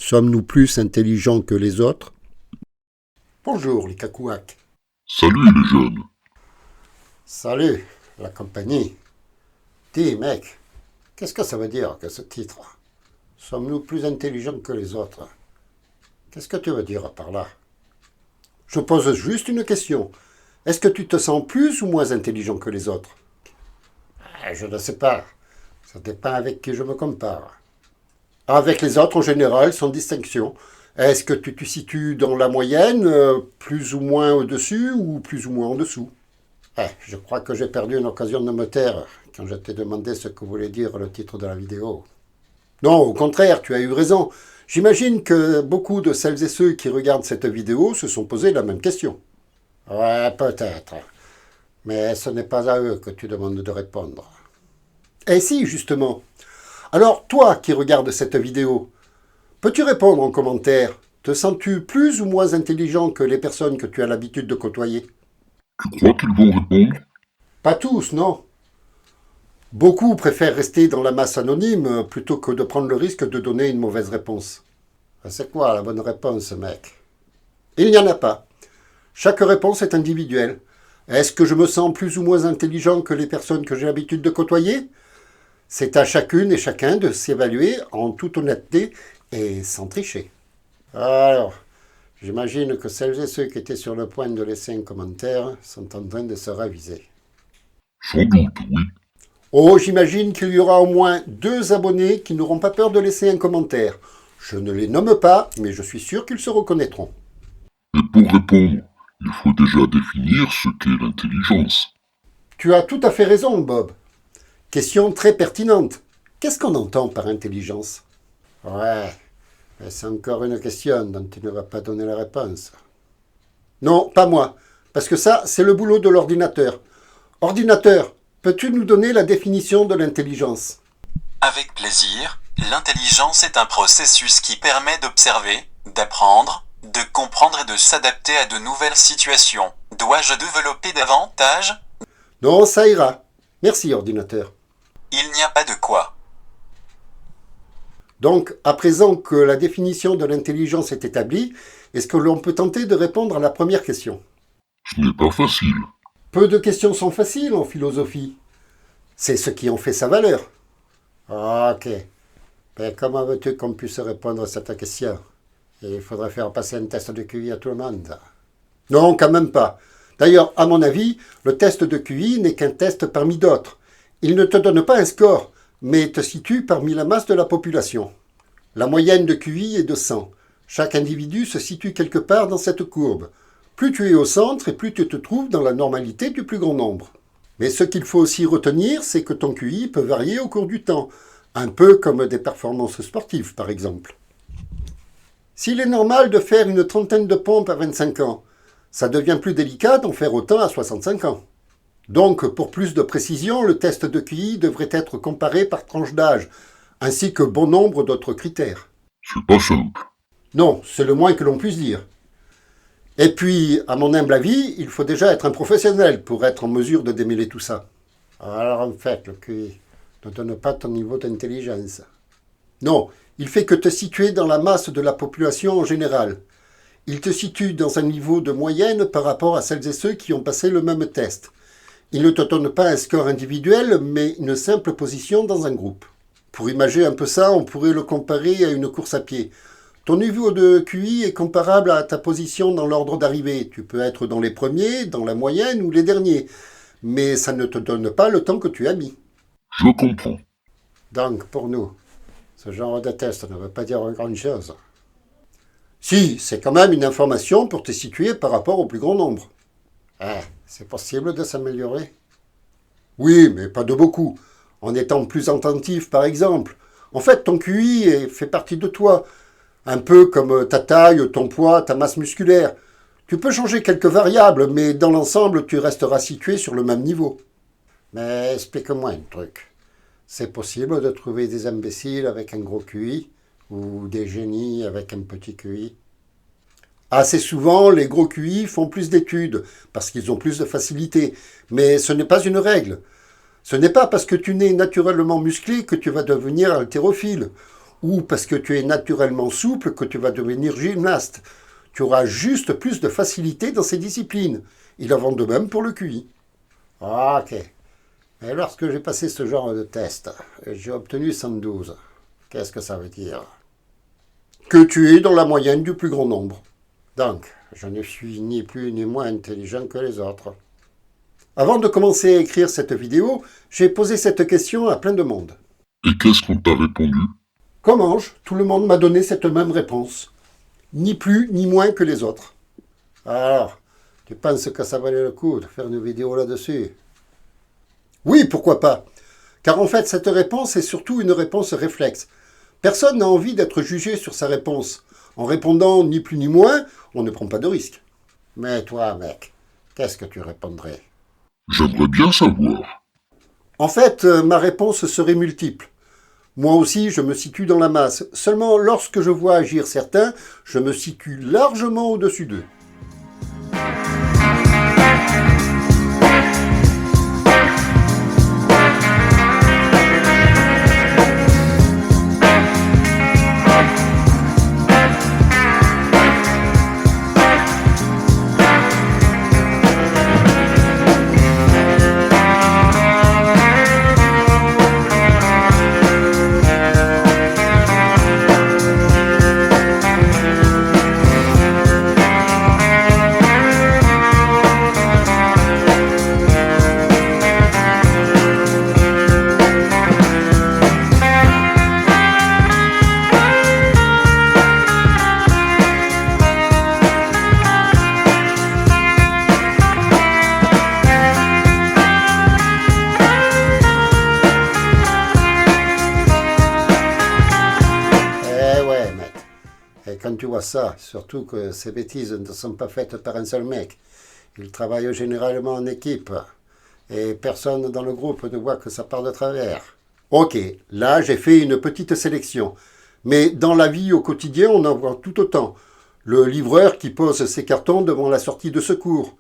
Sommes-nous plus intelligents que les autres? Bonjour les cacouacs. Salut les jeunes. Salut la compagnie. Dis mec, qu'est-ce que ça veut dire que ce titre? Sommes-nous plus intelligents que les autres? Qu'est-ce que tu veux dire par là? Je pose juste une question. Est-ce que tu te sens plus ou moins intelligent que les autres? Je ne sais pas. Ça dépend avec qui je me compare. Avec les autres en général, sans distinction. Est-ce que tu te situes dans la moyenne, plus ou moins au-dessus ou plus ou moins en dessous? Je crois que j'ai perdu une occasion de me taire quand je t'ai demandé ce que voulait dire le titre de la vidéo. Non, au contraire, tu as eu raison. J'imagine que beaucoup de celles et ceux qui regardent cette vidéo se sont posé la même question. Ouais, peut-être. Mais ce n'est pas à eux que tu demandes de répondre. Eh si, justement. Alors, toi qui regardes cette vidéo, peux-tu répondre en commentaire? Te sens-tu plus ou moins intelligent que les personnes que tu as l'habitude de côtoyer? Tu crois qu'ils vont répondre? Pas tous, non. Beaucoup préfèrent rester dans la masse anonyme plutôt que de prendre le risque de donner une mauvaise réponse. C'est quoi la bonne réponse, mec? Il n'y en a pas. Chaque réponse est individuelle. Est-ce que je me sens plus ou moins intelligent que les personnes que j'ai l'habitude de côtoyer? C'est à chacune et chacun de s'évaluer en toute honnêteté et sans tricher. Alors, j'imagine que celles et ceux qui étaient sur le point de laisser un commentaire sont en train de se raviser. Sans doute, oui. Oh, j'imagine qu'il y aura au moins 2 abonnés qui n'auront pas peur de laisser un commentaire. Je ne les nomme pas, mais je suis sûr qu'ils se reconnaîtront. Mais pour répondre, il faut déjà définir ce qu'est l'intelligence. Tu as tout à fait raison, Bob. Question très pertinente. Qu'est-ce qu'on entend par intelligence? Ouais, mais c'est encore une question dont tu ne vas pas donner la réponse. Non, pas moi, parce que ça, c'est le boulot de l'ordinateur. Ordinateur, peux-tu nous donner la définition de l'intelligence? Avec plaisir, l'intelligence est un processus qui permet d'observer, d'apprendre, de comprendre et de s'adapter à de nouvelles situations. Dois-je développer davantage? Non, ça ira. Merci, ordinateur. Il n'y a pas de quoi. Donc, à présent que la définition de l'intelligence est établie, est-ce que l'on peut tenter de répondre à la première question? Ce n'est pas facile. Peu de questions sont faciles en philosophie. C'est ce qui en fait sa valeur. Ok. Mais comment veux-tu qu'on puisse répondre à cette question? Il faudrait faire passer un test de QI à tout le monde. Non, quand même pas. D'ailleurs, à mon avis, le test de QI n'est qu'un test parmi d'autres. Il ne te donne pas un score, mais te situe parmi la masse de la population. La moyenne de QI est de 100. Chaque individu se situe quelque part dans cette courbe. Plus tu es au centre et plus tu te trouves dans la normalité du plus grand nombre. Mais ce qu'il faut aussi retenir, c'est que ton QI peut varier au cours du temps, un peu comme des performances sportives par exemple. S'il est normal de faire une trentaine de pompes à 25 ans, ça devient plus délicat d'en faire autant à 65 ans. Donc, pour plus de précision, le test de QI devrait être comparé par tranche d'âge, ainsi que bon nombre d'autres critères. C'est pas simple. Non, c'est le moins que l'on puisse dire. Et puis, à mon humble avis, il faut déjà être un professionnel pour être en mesure de démêler tout ça. Alors en fait, le QI ne donne pas ton niveau d'intelligence. Non, il fait que te situer dans la masse de la population en général. Il te situe dans un niveau de moyenne par rapport à celles et ceux qui ont passé le même test. Il ne te donne pas un score individuel, mais une simple position dans un groupe. Pour imager un peu ça, on pourrait le comparer à une course à pied. Ton niveau de QI est comparable à ta position dans l'ordre d'arrivée. Tu peux être dans les premiers, dans la moyenne ou les derniers. Mais ça ne te donne pas le temps que tu as mis. Je comprends. Donc, pour nous, ce genre de test ne veut pas dire grand-chose. Si, c'est quand même une information pour te situer par rapport au plus grand nombre. C'est possible de s'améliorer? Oui, mais pas de beaucoup. En étant plus attentif, par exemple. En fait, ton QI fait partie de toi. Un peu comme ta taille, ton poids, ta masse musculaire. Tu peux changer quelques variables, mais dans l'ensemble, tu resteras situé sur le même niveau. Mais explique-moi un truc. C'est possible de trouver des imbéciles avec un gros QI ou des génies avec un petit QI? Assez souvent, les gros QI font plus d'études parce qu'ils ont plus de facilité, mais ce n'est pas une règle. Ce n'est pas parce que tu nais naturellement musclé que tu vas devenir haltérophile. ou parce que tu es naturellement souple que tu vas devenir gymnaste. Tu auras juste plus de facilité dans ces disciplines. Il en va de même pour le QI. Ok. Et lorsque j'ai passé ce genre de test, j'ai obtenu 112. Qu'est-ce que ça veut dire? Que tu es dans la moyenne du plus grand nombre. Donc, je ne suis ni plus ni moins intelligent que les autres. Avant de commencer à écrire cette vidéo, j'ai posé cette question à plein de monde. Et qu'est-ce qu'on t'a répondu? Comment tout le monde m'a donné cette même réponse. Ni plus ni moins que les autres. Alors, tu penses que ça valait le coup de faire une vidéo là-dessus? Oui, pourquoi pas? Car en fait, cette réponse est surtout une réponse réflexe. Personne n'a envie d'être jugé sur sa réponse. En répondant ni plus ni moins, on ne prend pas de risque. Mais toi, mec, qu'est-ce que tu répondrais? J'aimerais bien savoir. En fait, ma réponse serait multiple. Moi aussi, je me situe dans la masse. Seulement, lorsque je vois agir certains, je me situe largement au-dessus d'eux. Et quand tu vois ça, surtout que ces bêtises ne sont pas faites par un seul mec, ils travaillent généralement en équipe, et personne dans le groupe ne voit que ça part de travers. Ok, là j'ai fait une petite sélection, mais dans la vie au quotidien on en voit tout autant. Le livreur qui pose ses cartons devant la sortie de secours,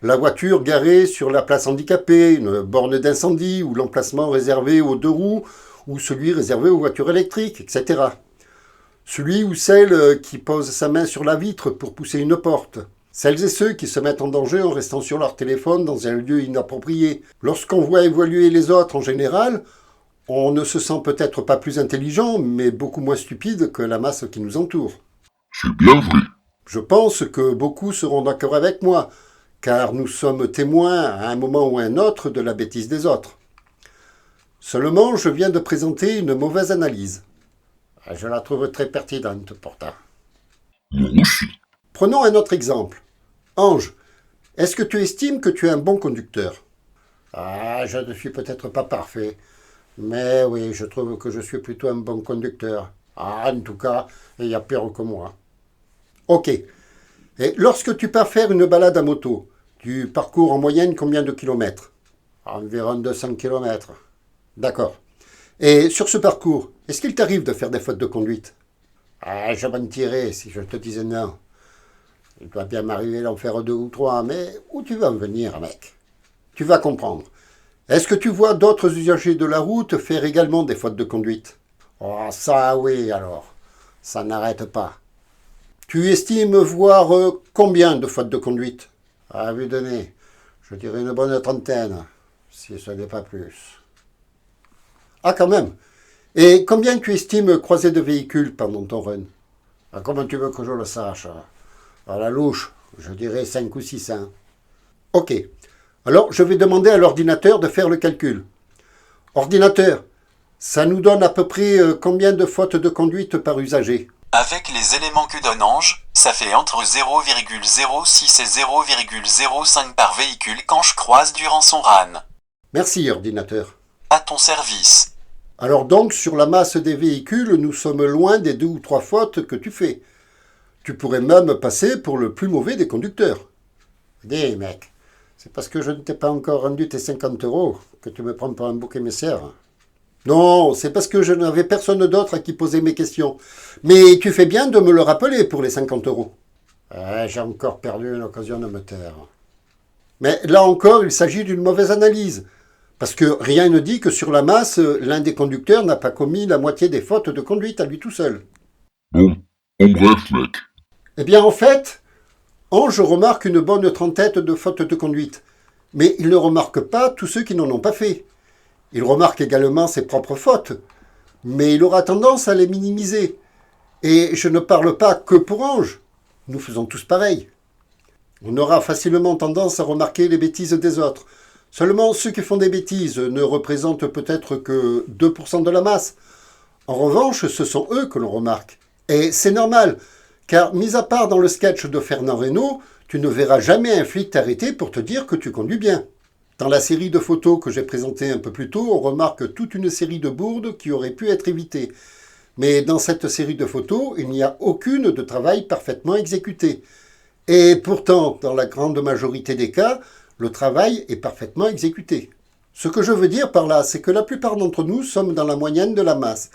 la voiture garée sur la place handicapée, une borne d'incendie ou l'emplacement réservé aux deux roues ou celui réservé aux voitures électriques, etc. Celui ou celle qui pose sa main sur la vitre pour pousser une porte. Celles et ceux qui se mettent en danger en restant sur leur téléphone dans un lieu inapproprié. Lorsqu'on voit évoluer les autres en général, on ne se sent peut-être pas plus intelligent, mais beaucoup moins stupide que la masse qui nous entoure. C'est bien vrai. Je pense que beaucoup seront d'accord avec moi, car nous sommes témoins à un moment ou à un autre de la bêtise des autres. Seulement, je viens de présenter une mauvaise analyse. Je la trouve très pertinente pourtant. Moi aussi. Prenons un autre exemple. Ange, est-ce que tu estimes que tu es un bon conducteur? Je ne suis peut-être pas parfait, mais oui, je trouve que je suis plutôt un bon conducteur. En tout cas, il y a pire que moi. Ok. Et lorsque tu pars faire une balade à moto, tu parcours en moyenne combien de kilomètres? Environ 200 kilomètres. D'accord. Et sur ce parcours, est-ce qu'il t'arrive de faire des fautes de conduite? Je mentirais si je te disais non. Il doit bien m'arriver d'en faire 2 ou 3, mais où tu vas en venir, mec? Tu vas comprendre. Est-ce que tu vois d'autres usagers de la route faire également des fautes de conduite? Ça oui alors. Ça n'arrête pas. Tu estimes voir combien de fautes de conduite? À vue de nez, je dirais une bonne trentaine, si ce n'est pas plus. Ah, quand même. Et combien tu estimes croiser de véhicules pendant ton run? Comment tu veux que je le sache? À la louche, je dirais 5 ou 6. Ok. Alors, je vais demander à l'ordinateur de faire le calcul. Ordinateur, ça nous donne à peu près combien de fautes de conduite par usager? Avec les éléments que donne Ange, ça fait entre 0,06 et 0,05 par véhicule quand je croise durant son run. Merci, ordinateur. À ton service. Alors donc, sur la masse des véhicules, nous sommes loin des 2 ou 3 fautes que tu fais. Tu pourrais même passer pour le plus mauvais des conducteurs. Dis, mec, c'est parce que je ne t'ai pas encore rendu tes 50 € que tu me prends pour un bouc émissaire. Non, c'est parce que je n'avais personne d'autre à qui poser mes questions. Mais tu fais bien de me le rappeler pour les 50 €. J'ai encore perdu une occasion de me taire. Mais là encore, il s'agit d'une mauvaise analyse. Parce que rien ne dit que sur la masse, l'un des conducteurs n'a pas commis la moitié des fautes de conduite à lui tout seul. Bon, en bref, mec. Eh bien, en fait, Ange remarque une bonne trentaine de fautes de conduite. Mais il ne remarque pas tous ceux qui n'en ont pas fait. Il remarque également ses propres fautes. Mais il aura tendance à les minimiser. Et je ne parle pas que pour Ange. Nous faisons tous pareil. On aura facilement tendance à remarquer les bêtises des autres. Seulement, ceux qui font des bêtises ne représentent peut-être que 2% de la masse. En revanche, ce sont eux que l'on remarque. Et c'est normal, car mis à part dans le sketch de Fernand Reynaud, tu ne verras jamais un flic t'arrêter pour te dire que tu conduis bien. Dans la série de photos que j'ai présentée un peu plus tôt, on remarque toute une série de bourdes qui auraient pu être évitées. Mais dans cette série de photos, il n'y a aucune de travail parfaitement exécuté. Et pourtant, dans la grande majorité des cas, le travail est parfaitement exécuté. Ce que je veux dire par là, c'est que la plupart d'entre nous sommes dans la moyenne de la masse.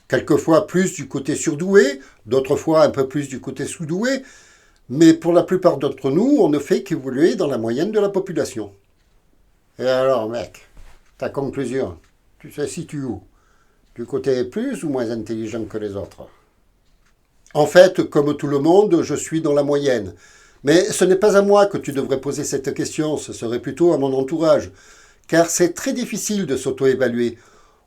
Quelquefois plus du côté surdoué, d'autres fois un peu plus du côté sous-doué, mais pour la plupart d'entre nous, on ne fait qu'évoluer dans la moyenne de la population. Et alors, mec, ta conclusion, tu te situes où? Du côté plus ou moins intelligent que les autres? En fait, comme tout le monde, je suis dans la moyenne. Mais ce n'est pas à moi que tu devrais poser cette question, ce serait plutôt à mon entourage. Car c'est très difficile de s'auto-évaluer.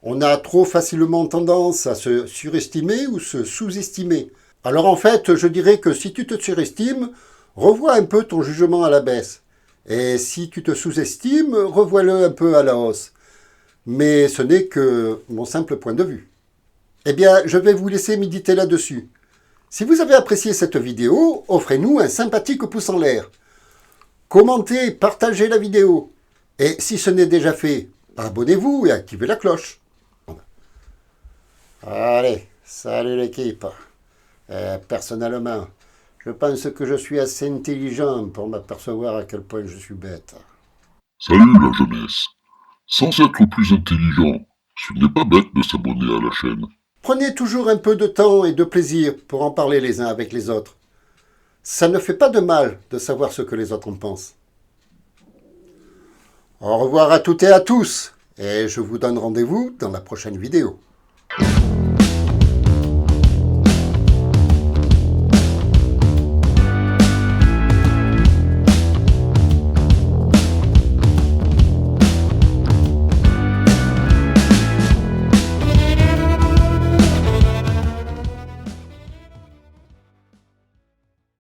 On a trop facilement tendance à se surestimer ou se sous-estimer. Alors en fait, je dirais que si tu te surestimes, revois un peu ton jugement à la baisse. Et si tu te sous-estimes, revois-le un peu à la hausse. Mais ce n'est que mon simple point de vue. Eh bien, je vais vous laisser méditer là-dessus. Si vous avez apprécié cette vidéo, offrez-nous un sympathique pouce en l'air. Commentez, partagez la vidéo. Et si ce n'est déjà fait, abonnez-vous et activez la cloche. Allez, salut l'équipe. Personnellement, je pense que je suis assez intelligent pour m'apercevoir à quel point je suis bête. Salut la jeunesse. Sans être plus intelligent, ce n'est pas bête de s'abonner à la chaîne. Prenez toujours un peu de temps et de plaisir pour en parler les uns avec les autres. Ça ne fait pas de mal de savoir ce que les autres en pensent. Au revoir à toutes et à tous, et je vous donne rendez-vous dans la prochaine vidéo.